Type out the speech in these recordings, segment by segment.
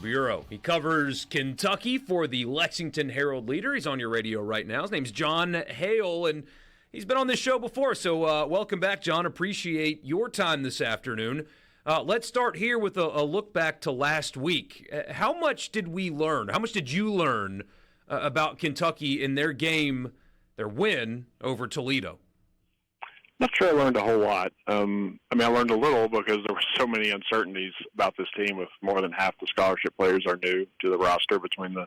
bureau. He covers Kentucky for the Lexington Herald-Leader. He's on your radio right now. His name's Jon Hale, and he's been on this show before, so welcome back, Jon. Appreciate your time this afternoon. Let's start here with a look back to last week. How much did we learn? How much did you learn about Kentucky in their game, their win over Toledo? Not sure I learned a whole lot. I learned a little because there were so many uncertainties about this team with more than half the scholarship players are new to the roster between the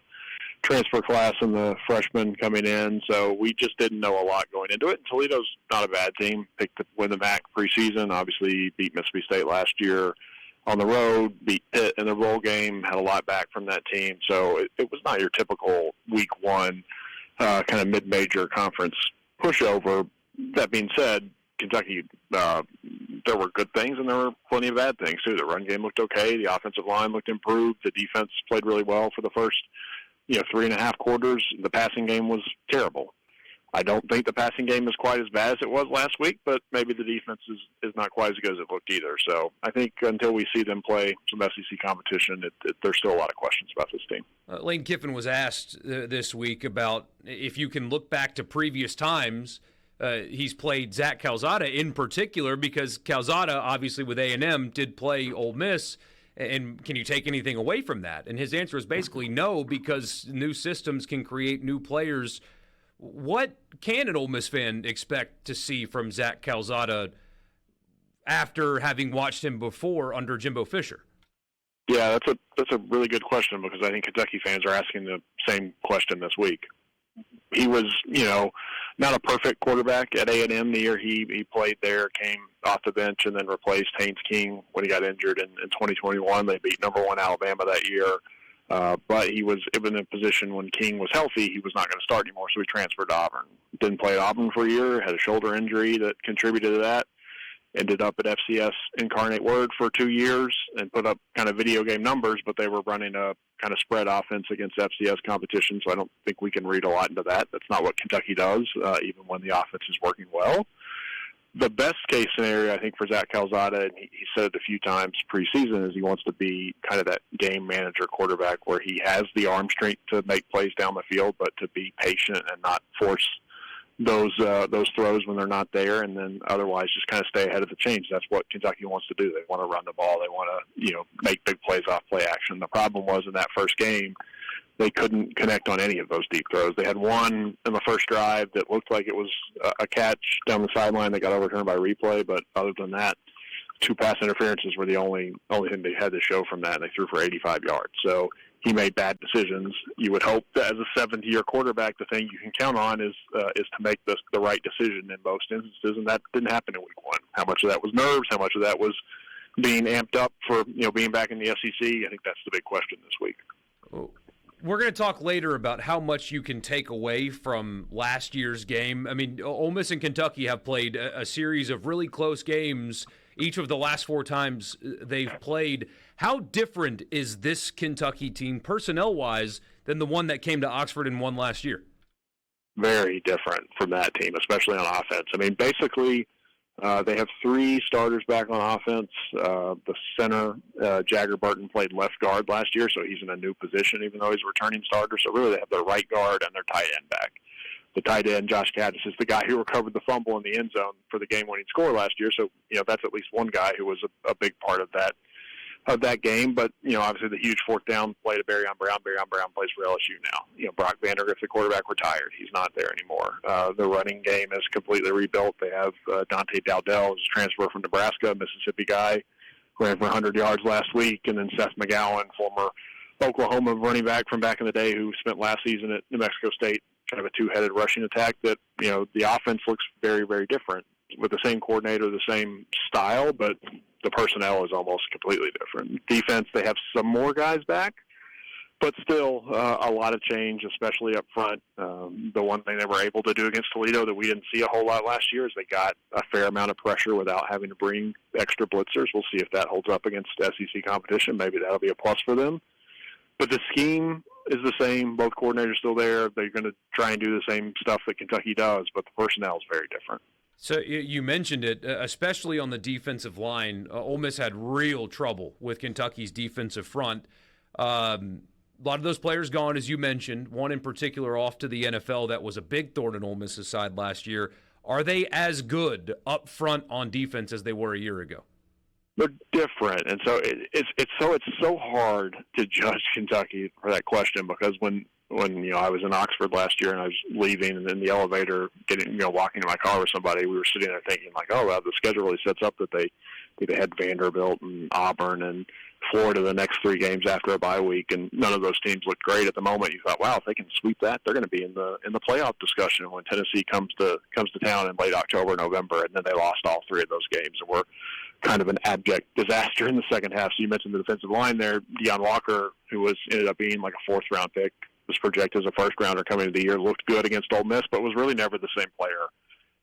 transfer class and the freshmen coming in. So we just didn't know a lot going into it. And Toledo's not a bad team. Picked to win the MAC preseason. Obviously beat Mississippi State last year on the road, beat Pitt in the bowl game, had a lot back from that team. So it was not your typical week one kind of mid-major conference pushover. That being said, Kentucky, there were good things and there were plenty of bad things too. The run game looked okay. The offensive line looked improved. The defense played really well for the first, 3.5 quarters. The passing game was terrible. I don't think the passing game is quite as bad as it was last week, but maybe the defense is not quite as good as it looked either. So I think until we see them play some SEC competition, there's still a lot of questions about this team. Lane Kiffin was asked this week about if you can look back to previous times. He's played Zack Kalzada in particular because Kalzada, obviously with A&M, did play Ole Miss. And can you take anything away from that? And his answer is basically no, because new systems can create new players. What can an Ole Miss fan expect to see from Zack Kalzada after having watched him before under Jimbo Fisher? Yeah, that's a really good question because I think Kentucky fans are asking the same question this week. He was, not a perfect quarterback at A&M the year he played there, came off the bench and then replaced Haynes King when he got injured in 2021. They beat number 1 Alabama that year. But he was in a position when King was healthy, he was not going to start anymore, so he transferred to Auburn. Didn't play at Auburn for a year, had a shoulder injury that contributed to that. Ended up at FCS Incarnate Word for 2 years and put up kind of video game numbers, but they were running a kind of spread offense against FCS competition, so I don't think we can read a lot into that. That's not what Kentucky does, even when the offense is working well. The best case scenario, I think, for Zack Kalzada, and he said it a few times preseason, is he wants to be kind of that game manager quarterback where he has the arm strength to make plays down the field, but to be patient and not force those throws when they're not there, and then otherwise just kind of stay ahead of the change. That's what Kentucky wants to do. They want to run the ball. They want to, make big plays off play action. The problem was in that first game, they couldn't connect on any of those deep throws. They had one in the first drive that looked like it was a catch down the sideline that got overturned by replay, but other than that, 2 pass interferences were the only thing they had to show from that, and they threw for 85 yards. So he made bad decisions. You would hope that as a 7th-year quarterback, the thing you can count on is to make the right decision in most instances, and that didn't happen in week one. How much of that was nerves? How much of that was being amped up for being back in the SEC? I think that's the big question this week. We're going to talk later about how much you can take away from last year's game. I mean, Ole Miss and Kentucky have played a series of really close games each of the last 4 times they've played. How different is this Kentucky team personnel-wise than the one that came to Oxford and won last year? Very different from that team, especially on offense. I mean, basically, they have 3 starters back on offense. The center, Jagger Burton, played left guard last year, so he's in a new position, even though he's a returning starter. So really they have their right guard and their tight end back. The tight end, Josh Caddis, is the guy who recovered the fumble in the end zone for the game-winning score last year. So, that's at least one guy who was a big part of that game. But, obviously the huge 4th down play to Barry on Brown. Barry on Brown plays for LSU now. Brock Vandergrift, the quarterback, retired. He's not there anymore. The running game is completely rebuilt. They have Dante Dowdell, who's a transfer from Nebraska, a Mississippi guy, who ran for 100 yards last week. And then Seth McGowan, former Oklahoma running back from back in the day who spent last season at New Mexico State, kind of a 2-headed rushing attack that, the offense looks very, very different with the same coordinator, the same style, but the personnel is almost completely different. Defense, they have some more guys back, but still a lot of change, especially up front. The one thing they were able to do against Toledo that we didn't see a whole lot last year is they got a fair amount of pressure without having to bring extra blitzers. We'll see if that holds up against SEC competition. Maybe that'll be a plus for them. But the scheme is the same. Both coordinators are still there. They're going to try and do the same stuff that Kentucky does, but the personnel is very different. So you mentioned it, especially on the defensive line. Ole Miss had real trouble with Kentucky's defensive front. A lot of those players gone, as you mentioned. One in particular off to the NFL that was a big thorn in Ole Miss's side last year. Are they as good up front on defense as they were a year ago? They're different, and so it's so hard to judge Kentucky for that question, because when I was in Oxford last year and I was leaving and in the elevator walking to my car with somebody, we were sitting there thinking like, oh well, the schedule really sets up that they had Vanderbilt and Auburn and Florida the next 3 games after a bye week, and none of those teams looked great at the moment. You thought, wow, if they can sweep that, they're going to be in the playoff discussion when Tennessee comes to town in late October, November, and then they lost all 3 of those games and were kind of an abject disaster in the second half. So you mentioned the defensive line there. Deion Walker, who ended up being like a 4th-round pick, was projected as a first-rounder coming into the year, looked good against Ole Miss, but was really never the same player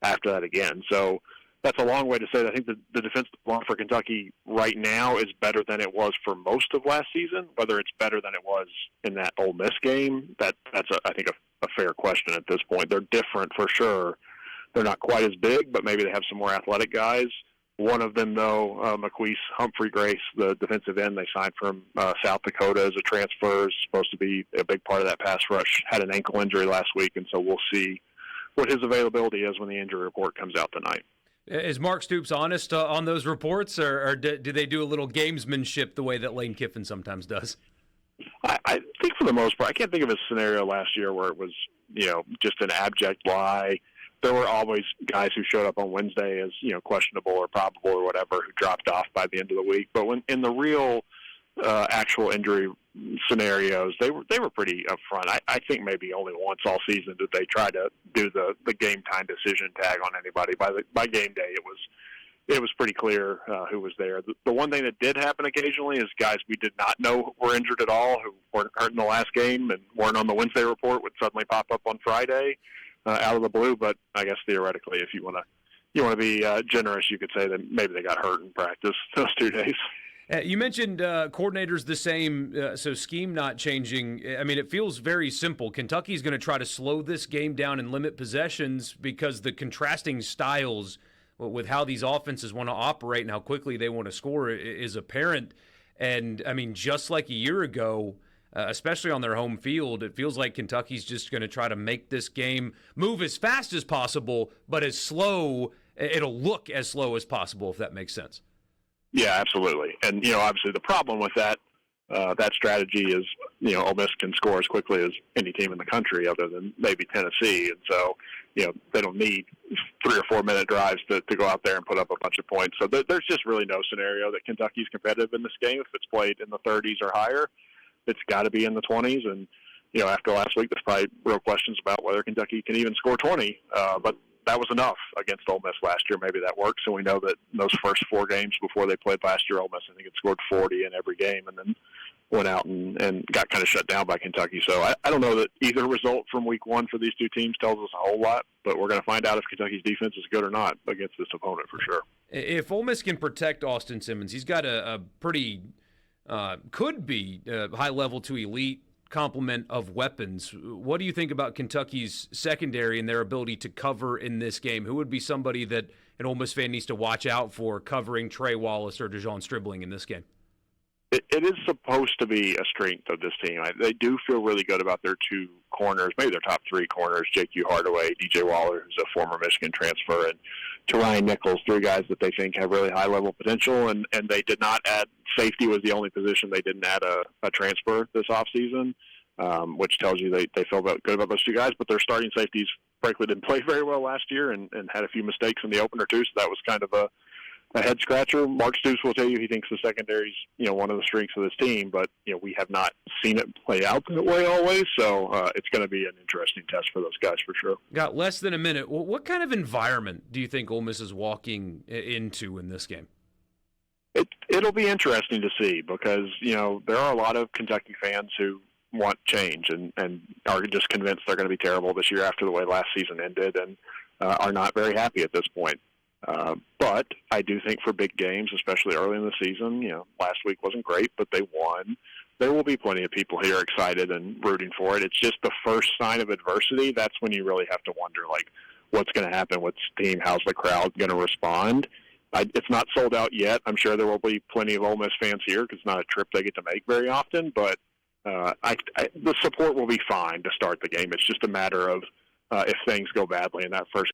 after that again. So that's a long way to say that I think the defensive line for Kentucky right now is better than it was for most of last season. Whether it's better than it was in that Ole Miss game, that's I think a fair question at this point. They're different for sure. They're not quite as big, but maybe they have some more athletic guys. One of them, though, McQueese Humphrey Grace, the defensive end they signed from South Dakota as a transfer, is supposed to be a big part of that pass rush. Had an ankle injury last week, and so we'll see what his availability is when the injury report comes out tonight. Is Mark Stoops honest on those reports, or do they do a little gamesmanship the way that Lane Kiffin sometimes does? I think for the most part, I can't think of a scenario last year where it was, just an abject lie. There were always guys who showed up on Wednesday as, questionable or probable or whatever, who dropped off by the end of the week. But when in the real actual injury scenarios, they were pretty upfront. I think maybe only once all season did they try to do the game time decision tag on anybody. By game day, it was pretty clear who was there. The one thing that did happen occasionally is guys we did not know were injured at all, who weren't hurt in the last game and weren't on the Wednesday report, would suddenly pop up on Friday out of the blue. But I guess theoretically, if you want to be generous, you could say that maybe they got hurt in practice those 2 days. You mentioned coordinators the same, so scheme not changing. I mean, it feels very simple. Kentucky's going to try to slow this game down and limit possessions because the contrasting styles with how these offenses want to operate and how quickly they want to score is apparent. And, I mean, just like a year ago, especially on their home field, it feels like Kentucky's just going to try to make this game move as fast as possible, but as slow, it'll look as slow as possible, if that makes sense. Yeah, absolutely. And, obviously the problem with that strategy is, Ole Miss can score as quickly as any team in the country other than maybe Tennessee. And so, they don't need 3 or 4 minute drives to go out there and put up a bunch of points. So there's just really no scenario that Kentucky's competitive in this game. If it's played in the 30s or higher, it's got to be in the 20s. And, after last week, there's probably real questions about whether Kentucky can even score 20. But that was enough against Ole Miss last year. Maybe that worked. So we know that in those first 4 games before they played last year, Ole Miss, I think it scored 40 in every game and then went out and got kind of shut down by Kentucky. So I don't know that either result from week 1 for these 2 teams tells us a whole lot, but we're going to find out if Kentucky's defense is good or not against this opponent for sure. If Ole Miss can protect Austin Simmons, he's got a pretty could be high level to elite complement of weapons. What do you think about Kentucky's secondary and their ability to cover in this game? Who would be somebody that an Ole Miss fan needs to watch out for covering Trey Wallace or DeJon Stribling in this game? It is supposed to be a strength of this team. They do feel really good about their 2 corners, maybe their top 3 corners, J.Q. Hardaway, DJ Waller, who's a former Michigan transfer, and Ryan Nichols, 3 guys that they think have really high-level potential, and they did not add – safety was the only position they didn't add a transfer this offseason, which tells you they feel good about those 2 guys. But their starting safeties, frankly, didn't play very well last year and had a few mistakes in the opener, too, so that was kind of a head-scratcher. Mark Stoops will tell you he thinks the secondary's, one of the strengths of this team, but, we have not seen it play out that way always, so it's going to be an interesting test for those guys for sure. Got less than a minute. What kind of environment do you think Ole Miss is walking into in this game? It'll be interesting to see because, there are a lot of Kentucky fans who want change and are just convinced they're going to be terrible this year after the way last season ended and are not very happy at this point. But I do think for big games, especially early in the season, last week wasn't great, but they won. There will be plenty of people here excited and rooting for it. It's just the first sign of adversity. That's when you really have to wonder, what's going to happen with this team? How's the crowd going to respond? It's not sold out yet. I'm sure there will be plenty of Ole Miss fans here because it's not a trip they get to make very often, but the support will be fine to start the game. It's just a matter of if things go badly in that first